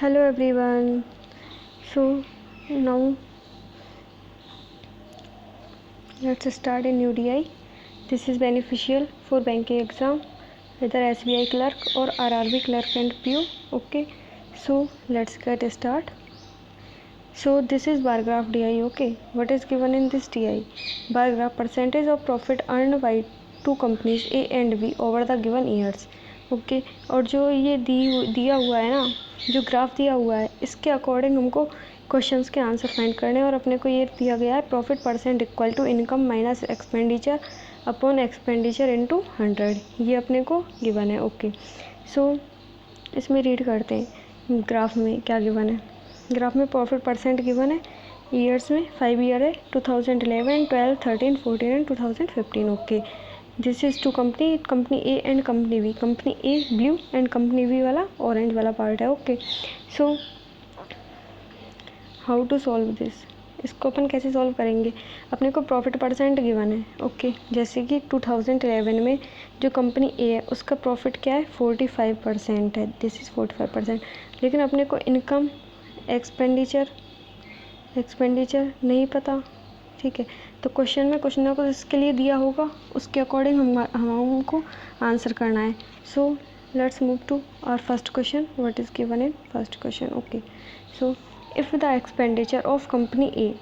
Hello everyone. So now let's start a new DI. This is beneficial for banking exam, whether SBI clerk or RRB clerk and PO. Okay. So let's get start. So this is bar graph DI. Okay. What is given in this DI? Bar graph percentage of profit earned by two companies A and B over the given years. Okay और जो ये दिया हुआ है ना, जो graph दिया हुआ है, इसके अकॉर्डिंग हमको क्वेश्चंस के आंसर फाइंड करने, और अपने को ये दिया गया है profit percent equal to income minus expenditure upon expenditure into 100. ये अपने को गिवन है. ओके सो इसमें रीड करते हैं ग्राफ में क्या गिवन है. ग्राफ में प्रॉफिट परसेंट गिवन है. ईयर्स में 5 ईयर है, 2011, 12, 13, 14 and 2015. Okay this is two company A and company B. Company A blue and company B वाला ऑरेंज वाला पार्ट है. Okay so how to solve this. इसको अपन कैसे सॉल्व करेंगे. अपने को प्रॉफिट परसेंट गिवन है. ओके जैसे कि 2011 में जो कंपनी ए है उसका प्रॉफिट क्या है, 45% है. This is 45%. लेकिन अपने को इनकम एक्सपेंडिचर नहीं पता. ठीक है, तो क्वेश्चन में कुछ ना कुछ इसके लिए दिया होगा, उसके अकॉर्डिंग हमको आंसर करना है. So let's move to our first question. What is given in first question. Okay so if the expenditure of company A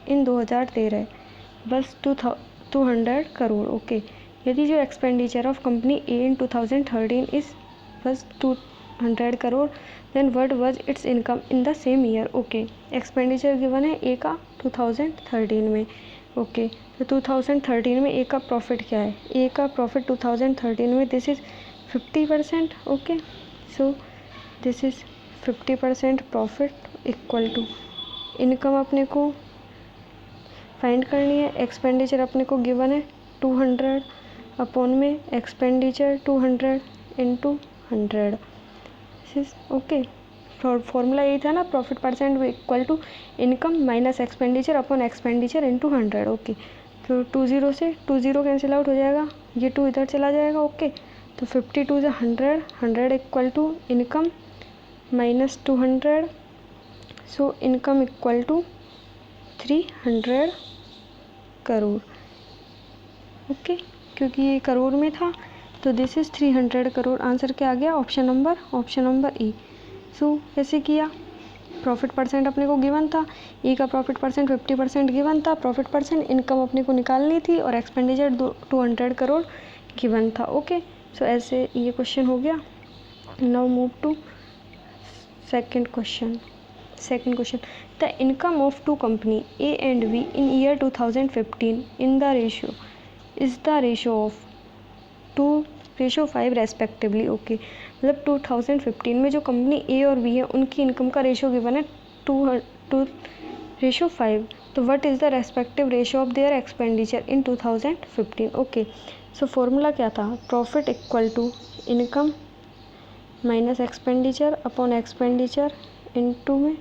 in 2013 बस 200 करोड़. ओके यदि जो expenditure of company A in 2013 is बस 200 crore, then what was its income in the same year. Okay expenditure given है A का 2013 में. Okay तो 2013 में ए का प्रॉफिट क्या है. ए का प्रॉफिट 2013 में this is 50%. Okay so this is 50% profit equal to income अपने को फाइंड करनी है. एक्सपेंडिचर अपने को गिवन है 200 अपॉन में एक्सपेंडिचर 200 इंटू 100. ओके फॉर्मूला यही था ना, profit percent equal to income minus expenditure upon expenditure into 100. Okay तो 20 से 20 कैंसिल आउट हो जाएगा, ये 2 इधर चला जाएगा. ओके तो 52 से 100 equal to income minus 200. So income equal to 300 crore. Okay क्योंकि ये करोड़ में था तो दिस इज़ 300 करोड़. आंसर क्या आ गया, ऑप्शन नंबर ई. सो कैसे किया, प्रॉफिट परसेंट अपने को गिवन था, ई का प्रॉफिट परसेंट 50% गिवन था. प्रॉफिट परसेंट इनकम अपने को निकालनी थी और एक्सपेंडिचर 200 करोड़ गिवन था. ओके सो ऐसे ये क्वेश्चन हो गया. Now move to second question. The income of two company A and B in year 2015 in the ratio is the ratio of 2:5 respectively. Okay मतलब 2015 में जो कंपनी ए और बी है उनकी इनकम का रेशियो गिवन है 2:5. तो what is the respective ratio of their expenditure in 2015. Okay so formula क्या था, profit equal to income minus expenditure upon expenditure into में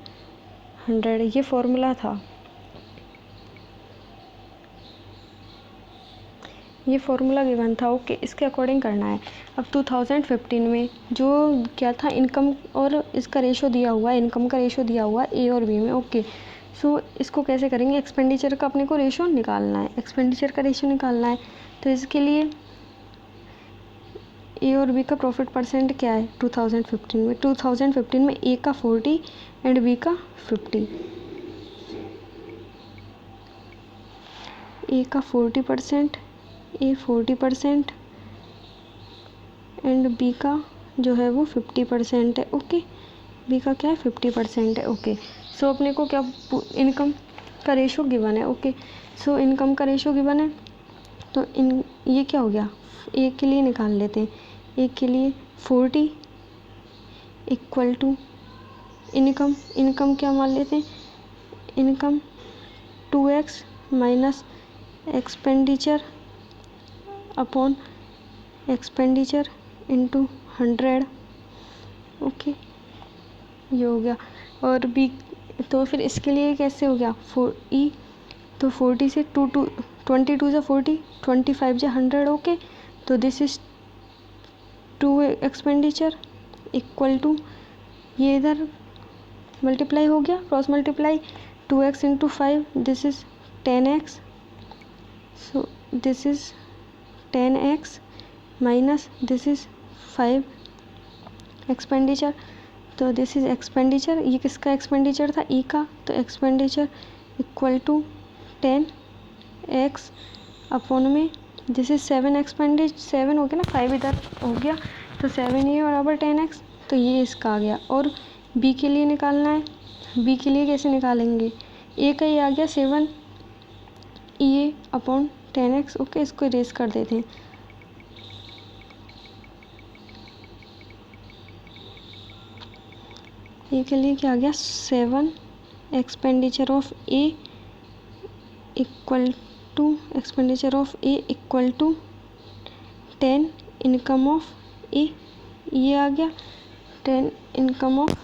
100. ये फॉर्मूला था, ये फॉर्मूला गिवन था. ओके इसके अकॉर्डिंग करना है. अब 2015 में जो क्या था, इनकम और इसका रेशो दिया हुआ है, इनकम का रेशो दिया हुआ है ए और बी में. ओके सो इसको कैसे करेंगे, एक्सपेंडिचर का अपने को रेशो निकालना है. एक्सपेंडिचर का रेशो निकालना है तो इसके लिए ए और बी का प्रॉफिट परसेंट क्या है 2015 में ए का 40 एंड बी का 50. ए का 40%, ए 40% एंड बी का जो है वो 50% है. ओके बी का क्या है 50% है. ओके सो अपने को क्या इनकम का रेशो गिवन है. ओके सो इनकम का रेशो गिवन है तो ये क्या हो गया, ए के लिए निकाल लेते हैं. ए के लिए 40 इक्वल टू इनकम क्या मान लेते हैं, income 2x minus expenditure upon expenditure into 100. Okay ये हो गया. और बी तो फिर इसके लिए कैसे हो गया ई, तो 40 से 22 से 40, 25 से 100. ओके तो this is 2 expenditure equal to ये इधर मल्टीप्लाई हो गया, cross multiply 2x into 5, this is 10x, so this is 10x minus this is 5 expenditure, तो दिस इज़ एक्सपेंडिचर, ये किसका एक्सपेंडिचर था, ई का, तो expenditure equal to 10x upon में दिस इज़ 7 7 हो गया ना, 5 इधर हो गया, तो 7 ये बराबर 10x, तो ये इसका आ गया। और b के लिए निकालना है, b के लिए कैसे निकालेंगे, a का ये आ गया 7 ए अपॉन 10x, ओके, इसको इरेज कर देते हैं। ए के लिए क्या आ गया, 7 expenditure of A equal to expenditure of A equal to 10 income of A, ये आ गया 10 इनकम ऑफ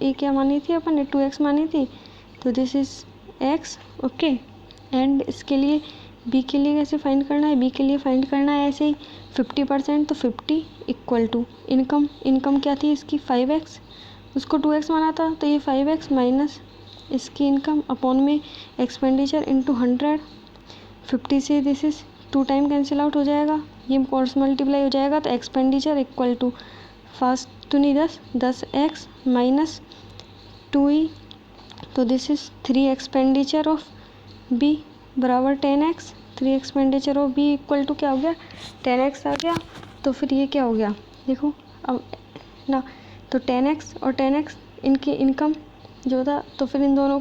ए क्या मानी थी अपन ने, 2x मानी थी, तो this is x, okay. And इसके लिए b के लिए कैसे फाइंड करना है, b के लिए फाइंड करना है ऐसे ही 50%, तो 50 इक्वल टू इनकम क्या थी इसकी 5x, उसको 2x माना था, तो ये 5x माइनस इसकी इनकम अपॉन में एक्सपेंडिचर इंटू 100, 50 से this is 2 time cancel out हो जाएगा, ये क्रॉस मल्टीप्लाई हो जाएगा, तो एक्सपेंडिचर इक्वल टू फास्ट तो नहीं 10x माइनस 2e, तो this is 3 expenditure of b बराबर 10x, 3 expenditure of b equal to क्या हो गया 10x आ गया। तो फिर ये क्या हो गया देखो अब ना, तो 10x और 10x इनकी इनकम जो था, तो फिर इन दोनों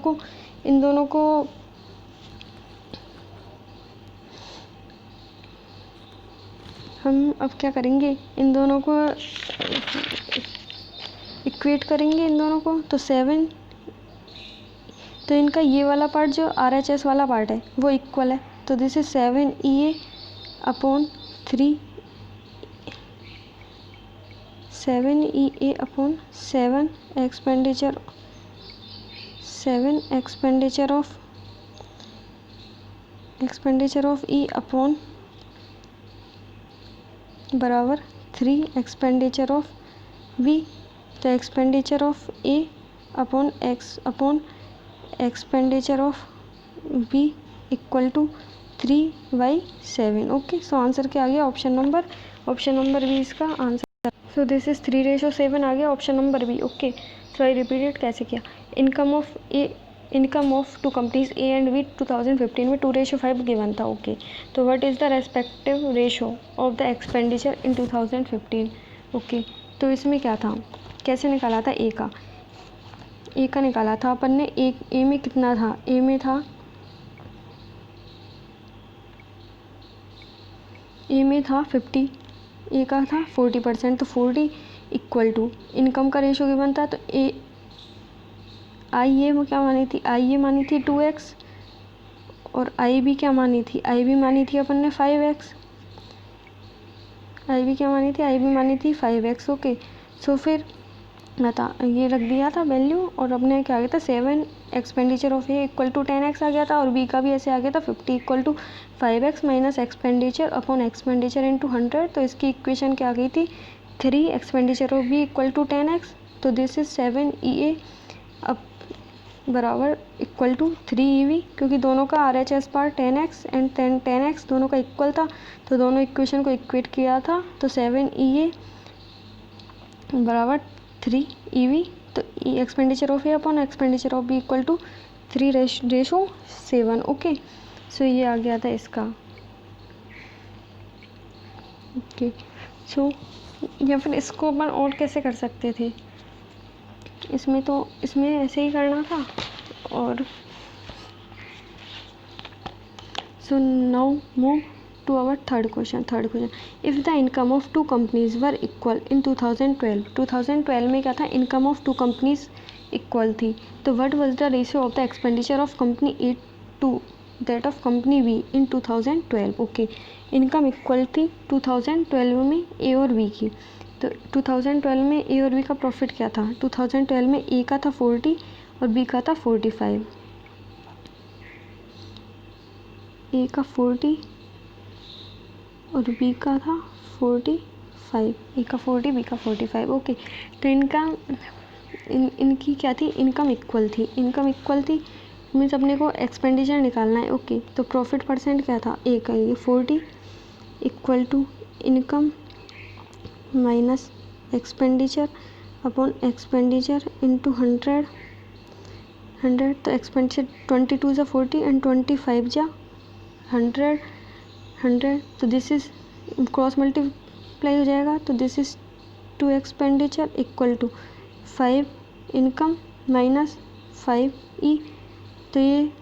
को हम अब क्या करेंगे, इन दोनों को इक्वेट करेंगे इन दोनों को, तो 7, तो इनका ये वाला पार्ट जो RHS वाला पार्ट है वो इक्वल है, तो this is 7EA upon 3, 7EA upon 7 expenditure of E upon बराबर 3 एक्सपेंडिचर ऑफ B, तो expenditure of A upon X upon expenditure of B equal to 3/7, okay. So answer क्या आ गया, ऑप्शन नंबर बी इसका आंसर। So this is 3:7 आ गया option number B, okay. So I repeated कैसे किया, income of two companies A and B 2015 में 2:5 गिवन था, ओके। तो what is the respective ratio of the expenditure in 2015, okay. तो इसमें क्या था, कैसे निकाला था, ए का निकाला था अपन ने, ए में कितना था, ए में था 50, ए का था 40%, तो 40 इक्वल टू इनकम का रेशो गिवन था, तो आई ए में क्या मानी थी, आई ए मानी थी 2x, और आई बी क्या मानी थी, आई बी मानी थी अपन ने 5x, आई बी क्या मानी थी, आई बी मानी थी 5x, ओके। सो फिर बता ये रख दिया था वैल्यू, और अपने क्या आ गया था 7 expenditure of A equal to 10x आ गया था, और बी का भी ऐसे आ गया था 50 equal to 5x minus expenditure upon expenditure into 100, तो इसकी इक्वेशन क्या आ गई थी 3 expenditure of B equal to 10x, तो दिस इज 7EA अब बराबर इक्वल टू 3EV, क्योंकि दोनों का RHS part 10x and 10x दोनों का इक्वल था, तो दोनों इक्वेशन को इक्वेट किया था, तो 7EA बराबर 3EV, तो expenditure of A upon expenditure of B equal to 3:7, okay. So ये आ गया था इसका, ओके। सो या फिर इसको अपन और कैसे कर सकते थे, इसमें ऐसे ही करना था, और सो now move to our third question, if the income of two companies were equal in 2012 में क्या था, income of two companies equal थी, तो what was the ratio of the expenditure of company A to that of company B in 2012, okay। income equal थी 2012 में A और B की, तो 2012 में A और B का प्रॉफिट क्या था, 2012 में A का था 40 और B का था 45, A का 40 और B का था 45, 5, ए का 40, बी का 45। ओके, तो इनकी क्या थी, इनकम इक्वल थी, इनकम इक्वल थी मीन्स अपने को एक्सपेंडिचर निकालना है। ओके, तो प्रॉफिट परसेंट क्या था, ए का, ये 40 equal to income minus expenditure upon expenditure into 100। तो एक्सपेंडिचर 22 जा 40 एंड 25 जा 100। तो दिस इज क्रॉस मल्टीप्लाई हो जाएगा, तो this is 2 expenditure equal to 5 income minus 5 E. तो ये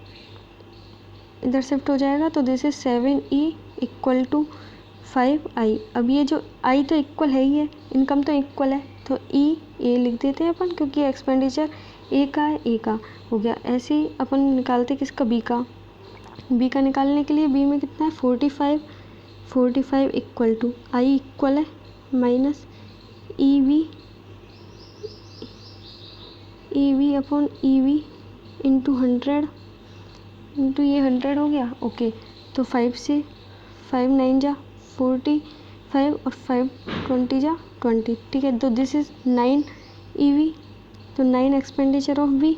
इधर शिफ्ट हो जाएगा, तो this is 7 E equal to 5 I. अब ये जो आई तो इक्वल है ही है, इनकम तो इक्वल है, तो ई ए लिख देते हैं अपन, क्योंकि एक्सपेंडिचर ए का है, ए का हो गया। ऐसे ही अपन निकालते किसका, बी का। बी का निकालने के लिए बी में कितना है 45 इक्वल टू आई इक्वल है माइनस ई V upon E V into 100 into ये 100 हो गया। ओके, तो 5 से 5 9 जा 45 और 5 20 जा 20। ठीक है, तो दिस इज 9 ई वी, तो 9 एक्सपेंडिचर ऑफ बी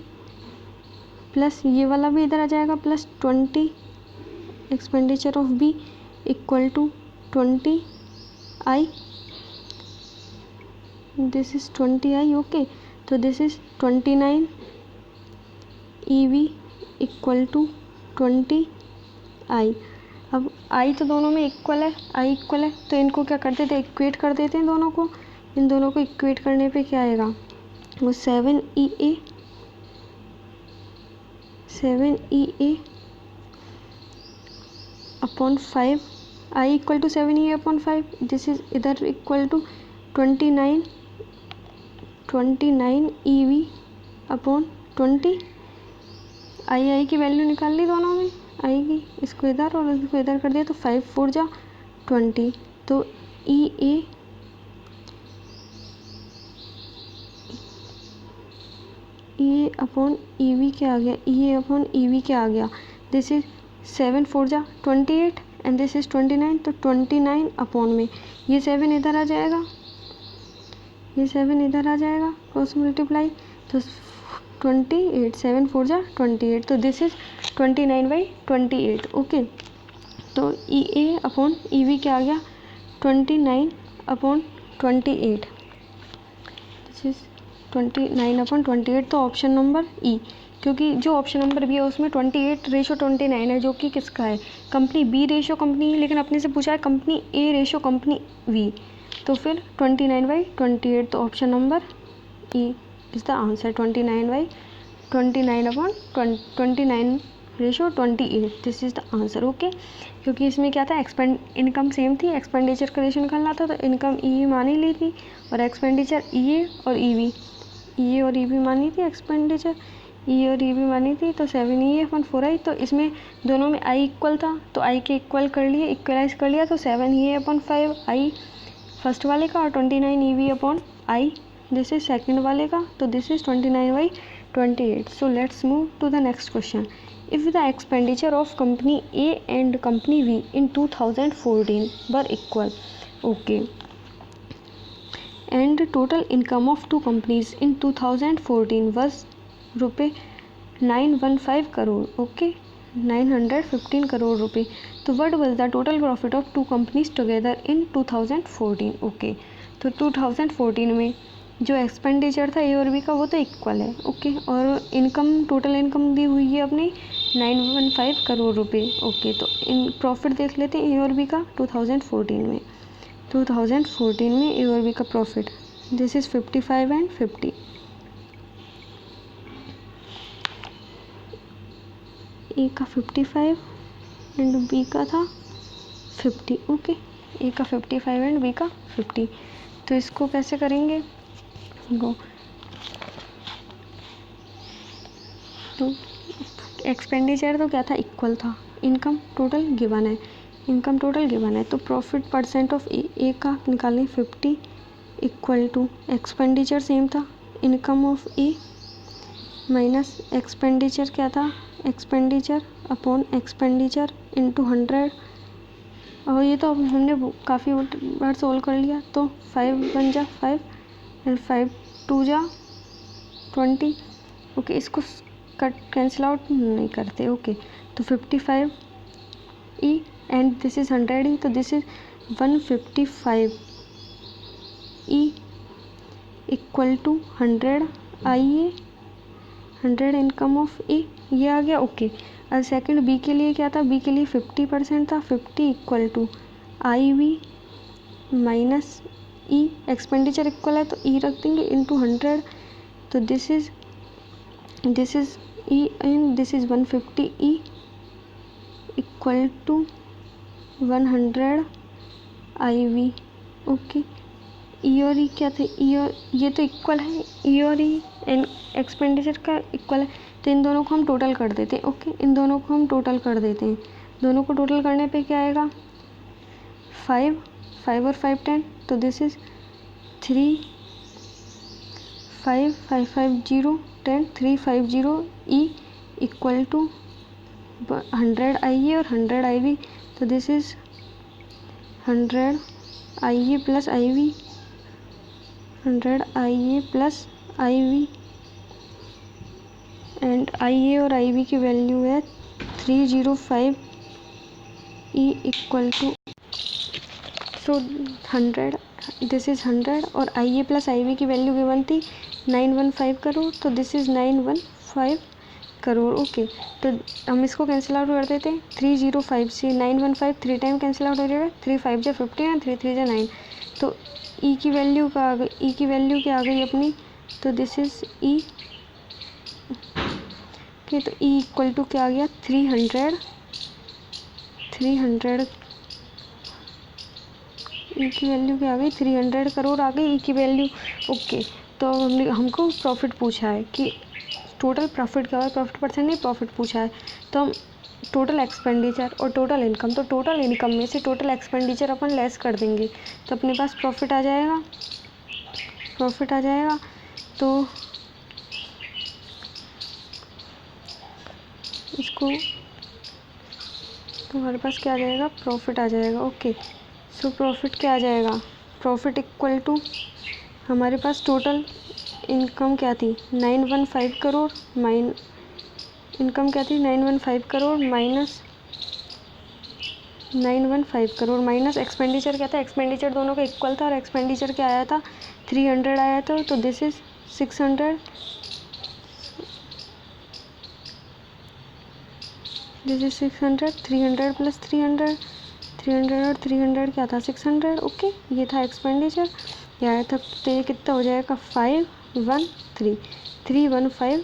प्लस ये वाला भी इधर आ जाएगा plus 20 expenditure of B equal to 20 I, this is 20 I. Okay, तो this is 29 E V equal to 20 I. अब आई तो दोनों में इक्वल है, आई इक्वल है, तो इनको क्या करते थे, इक्वेट कर देते हैं दोनों को। इन दोनों को इक्वेट करने पे क्या आएगा, वो 7 E A upon 5 I equal to 7 E upon 5। This is इधर equal to 29 E V upon 20 I की वैल्यू निकाल ली दोनों में, आई की, इसको इधर और इसको इधर कर दिया, तो 5 4 जा 20। तो ई ए अपॉन ई वी क्या आ गया, ई ए अपॉन ई वी क्या आ गया, दिस इज 7 4 जा 28 एंड दिस इज 29। तो 29 अपॉन में ये 7 इधर आ जाएगा, ये 7 इधर आ जाएगा क्रॉस मल्टीप्लाई, तो 28 7 4 जा 28। तो दिस इज 29/28। ओके, तो ई ए अपॉन ई वी क्या आ गया 29/28, दिस इज 29/28। तो ऑप्शन नंबर ई, क्योंकि जो ऑप्शन नंबर बी है उसमें 28:29 है, जो कि किसका है, कंपनी बी रेशो कंपनी है, लेकिन अपने से पूछा है company A ratio company B, तो फिर 29/28। तो option number E is the answer, 29/29/28, this is the answer. Okay, क्योंकि इसमें क्या था, इनकम सेम थी, एक्सपेंडिचर का रेशो निकालना था, तो इनकम ई मान ही ली थी और एक्सपेंडिचर ई ए और ई वी मानी थी, एक्सपेंडिचर ई और ई वी मानी थी, तो 7 ई अपन 4 आई। तो इसमें दोनों में आई इक्वल था, तो आई के इक्वल कर लिए, इक्वलाइज कर लिया, तो 7 ई अपन 5 आई फर्स्ट वाले का और 29 E V upon I this is second वाले का, तो this is 29/28। So let's move to the next question. If the expenditure of company A and company B in 2014 were equal, okay, and total income of two companies in 2014 was रुपये 915 crore, okay, 915 crore रुपये। तो what was the total profit of two companies together in 2014, okay. तो 2014 में जो expenditure था ए और B का वो तो इक्वल है, ओके, और इनकम, टोटल इनकम दी हुई है अपनी 915 करोड़ रुपये, ओके। तो इन प्रॉफिट देख लेते हैं ए और बी का 2014 में। 2014 में ए और बी का प्रॉफिट, दिस इज 55 एंड 50। ए का 55 एंड बी का था 50, ओके, ए का 55 एंड बी का 50। तो इसको कैसे करेंगे, गो, तो एक्सपेंडिचर तो क्या था, इक्वल था, इनकम टोटल गिवन है, इनकम टोटल गिवन है, तो प्रॉफिट परसेंट ऑफ ए का निकालें 50 इक्वल टू एक्सपेंडिचर सेम था, income of A minus expenditure क्या था, एक्सपेंडिचर अपॉन एक्सपेंडिचर इंटू 100 और ये तो अब हमने काफ़ी बार सोल्व कर लिया। तो 5 1 जा 5 एंड 5 2 जा 20। ओके, इसको कट कैंसिल आउट नहीं करते। ओके, तो 55 E and this is 100 E, तो this is 155 E equal to 100 I A, 100 income of A, ये आ गया। ओके, और सेकंड बी के लिए क्या था? बी के लिए 50% था। 50 equal to I V minus E, expenditure equal है तो ई रख देंगे इनटू 100, तो this is E and this is 150 E equal to 100 I V. Okay, E और ई क्या थे? ई और ये तो इक्वल है, ई और ई एंड एक्सपेंडिचर का इक्वल है, तो इन दोनों को हम टोटल कर देते हैं। ओके, इन दोनों को हम टोटल कर देते हैं। दोनों को टोटल करने पे क्या आएगा? 5 5 और 5 10, तो this is 3 5 5 5 0 10 350 E equal to 100 I A और 100 आई वी, तो this is 100 I A plus I V, 100 I A plus I V, and I A और आई वी की वैल्यू है 305 E equal to, so 100 this is 100 और I A plus I V की value given थी 915 करोड़, तो this is 915 crore. Okay, तो हम इसको कैंसिल आउट कर देते हैं। 305 से 915 3 टाइम कैंसिल आउट हो जाएगा। 3 5 जा 15 एंड 3 3 जा 9, तो ई की वैल्यू क्या आ गई? ई की वैल्यू क्या आ गई अपनी? तो दिस इज़ ई। ओके, तो ई इक्वल टू क्या आ गया? 300 ई की वैल्यू क्या आ गई? 300 करोड़ आ गई ई की वैल्यू। ओके, तो हमको प्रॉफिट पूछा है कि टोटल प्रॉफिट क्या है, प्रॉफिट परसेंट नहीं, प्रॉफिट पूछा है। तो हम टोटल एक्सपेंडिचर और टोटल इनकम, तो टोटल इनकम में से टोटल एक्सपेंडिचर अपन लेस कर देंगे, तो अपने पास प्रॉफिट आ जाएगा। तो इसको तो हमारे पास क्या आ जाएगा? प्रॉफिट आ जाएगा। ओके, सो प्रॉफिट क्या आ जाएगा? प्रॉफिट इक्वल टू हमारे पास टोटल इनकम क्या थी? 915 करोड़ इनकम क्या थी? 915 crore minus 915 crore minus expenditure क्या था? एक्सपेंडिचर दोनों का इक्वल था और एक्सपेंडिचर क्या आया था? 300 आया था, तो this is 600, this is 600, 300 plus 300, 300 और 300 क्या था? 600। ओके, ये था एक्सपेंडिचर, ये आया था, तो ये कितना हो जाएगा? 315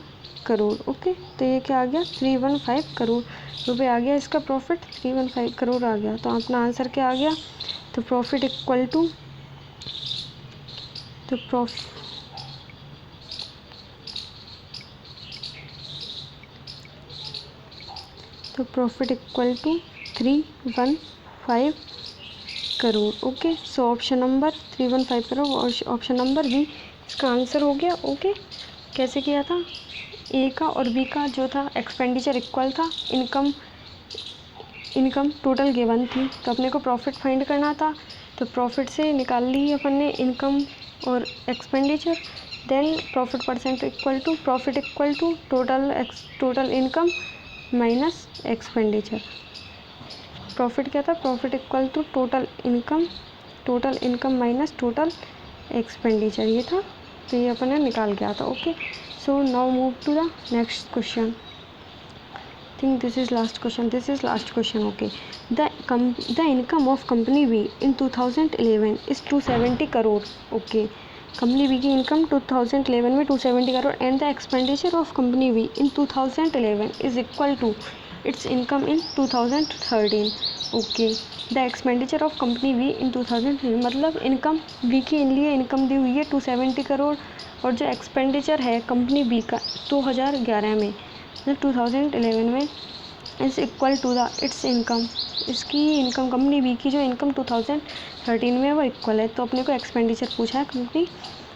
करोड़। ओके, तो ये क्या आ गया? 315 करोड़ रुपए आ गया इसका प्रॉफिट, 315 करोड़ आ गया। तो अपना आंसर क्या आ गया? तो profit equal to profit equal to 315 crore. Okay, so option number 315 crore और ऑप्शन नंबर बी इसका आंसर हो गया। ओके, कैसे किया था? ए का और बी का जो था एक्सपेंडिचर इक्वल था, इनकम टोटल गिवन थी, तो अपने को प्रॉफिट फाइंड करना था, तो प्रॉफिट से निकाल ली अपन ने इनकम और expenditure, then profit percent profit equal to total income minus expenditure. Profit क्या था? Profit equal to total income minus total expenditure, ये था, तो ये अपन ने निकाल गया था। Okay, so now move to the next question. think this is last question. Okay, the income of company B in 2011 is 270 crore. Okay, company B की इनकम 2011 में 270 crore and the expenditure of company B in 2011 is equal to its income in 2013. Okay, the expenditure of company B in 2013, मतलब income B के लिए income दी हुई है 270 करोड़ और जो expenditure है कंपनी बी का 2011 में, मतलब 2011 में, is equal to the its income, इसकी इनकम कंपनी बी की जो इनकम 2013 में वो इक्वल है, तो अपने को एक्सपेंडिचर पूछा है कंपनी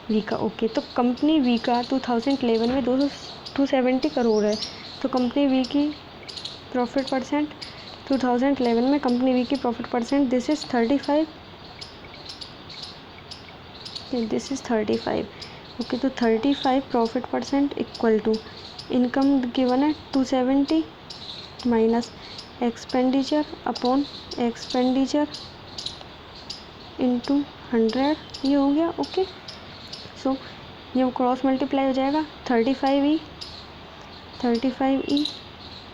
बी का। ओके, तो कंपनी बी का 2011 में 270 करोड़ है, तो कंपनी बी की प्रॉफिट परसेंट 2011 में कंपनी वी की profit percent this is 35, this is 35, okay. तो 35 profit percent equal to income given है 270 minus expenditure upon expenditure into 100, ये हो गया, ओके। सो ये क्रॉस मल्टीप्लाई हो जाएगा 35E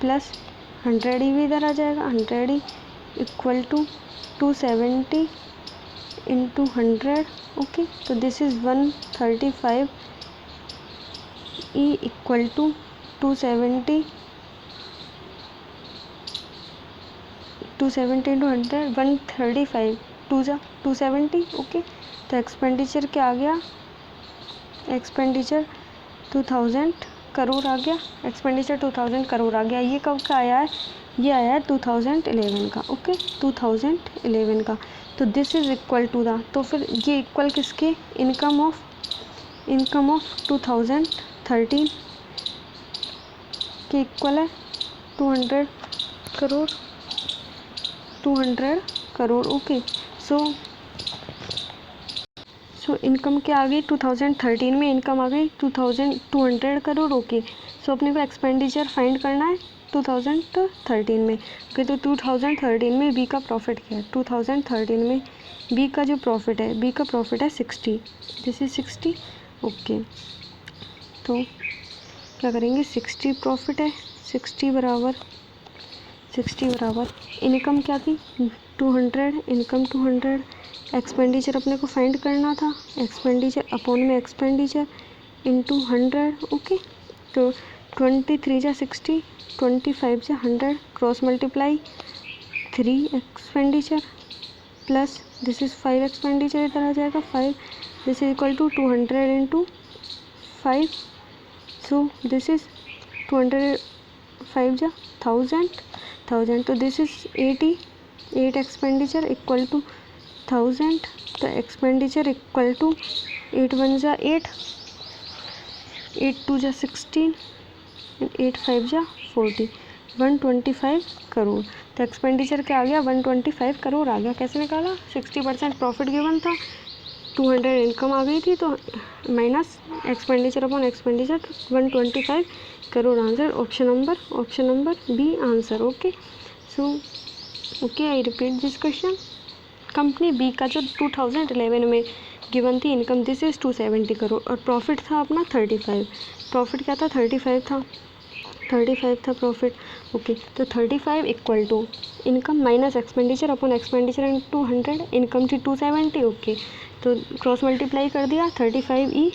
प्लस 100E भी इधर आ जाएगा, 100E equal to 270 into 100, okay. तो this is 135E equal to 270 into 100, 135 270, okay. तो एक्सपेंडिचर क्या आ गया, एक्सपेंडिचर 2000 करोड़ आ गया, एक्सपेंडिचर 2000 करोड़ आ गया। ये कब का आया है, ये आया है 2011 का, ओके, 2011 का। तो this is equal to the, तो फिर ये इक्वल किसके, इनकम ऑफ 2013 के इक्वल है 200 करोड़, ओके। सो इनकम क्या आ गई, 2013 में इनकम आ गई 200 करोड़, ओके। सो अपने को एक्सपेंडिचर फाइंड करना है 2013 में, ओके। तो 2013 में बी का प्रॉफिट क्या है, 2013 में बी का जो प्रॉफिट है, बी का प्रॉफिट है 60, दिस इज 60, ओके। तो क्या करेंगे, 60 प्रॉफिट है, 60 बराबर इनकम क्या थी 200, इनकम 200, एक्सपेंडिचर अपने को फाइंड करना था, एक्सपेंडिचर अपॉन में एक्सपेंडिचर इंटू 100, ओके। तो 23 जा 60, 25 जा 100, cross multiply 3 expenditure plus this is 5 expenditure, इधर आ जाएगा 5, this is equal to 200 into 5, so this is 205 जा 1000, तो this is 8 expenditure equal to 1000, तो एक्सपेंडिचर इक्वल टू 8 1 जा 8, 8 2 जा 16, 8 5 जा 40, 125 करोड़। तो एक्सपेंडिचर क्या आ गया, 125 करोड़ आ गया। कैसे निकाला, 60% प्रॉफिट गिवन था, 200 इनकम आ गई थी, तो minus expenditure upon expenditure 125 crore, answer option number B answer, okay. So okay, I repeat this question. Company B का जो 2011 में गिवन थी इनकम दिस इज 270 करोड़ और प्रॉफिट था अपना 35, प्रॉफिट क्या था 35 था प्रॉफिट, ओके। तो 35 equal to income minus expenditure upon expenditure into 100, income थी 270, ओके। तो क्रॉस मल्टीप्लाई कर दिया 35E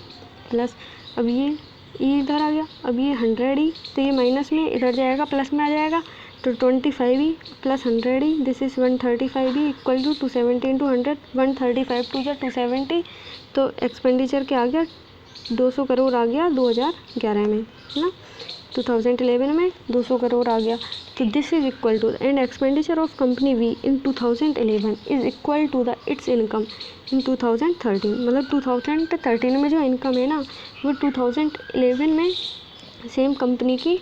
प्लस, अब ये ई इधर आ गया, अब ये 100E, तो ये माइनस में इधर जाएगा, प्लस में आ जाएगा, तो 25E plus 100E, this is 135E equal to 270 into 100, 135 टू जा 270, तो एक्सपेंडिचर क्या आ गया 200 करोड़ आ गया 2011 में, है ना, 2011 में 200 करोड़ आ गया। तो this is equal to and expenditure of company B in 2011 is equal to the its income in 2013, मतलब 2013 में जो इनकम है ना वो 2011 में सेम कंपनी की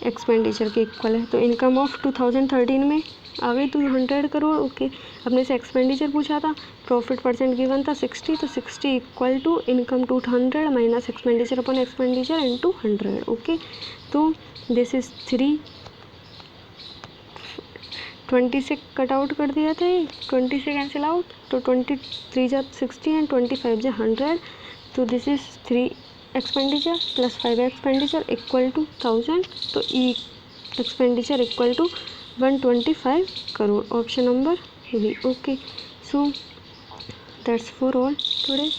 एक्सपेंडिचर के इक्वल है। तो इनकम ऑफ 2013 में आ गई 200 करोड़, ओके। अपने से एक्सपेंडिचर पूछा था, प्रॉफिट परसेंट गिवन था 60, तो 60 equal to income 200 minus expenditure upon expenditure into 100, okay. तो दिस इज 20 से कट आउट कर दिया था, ये 20 से कैंसिल आउट, तो 23 जा 60 एंड 25 जा 100, तो this is 3 expenditure plus 5 expenditure equal to 1000, तो E expenditure equal to 125 crore, option number B, okay. So that's for all today.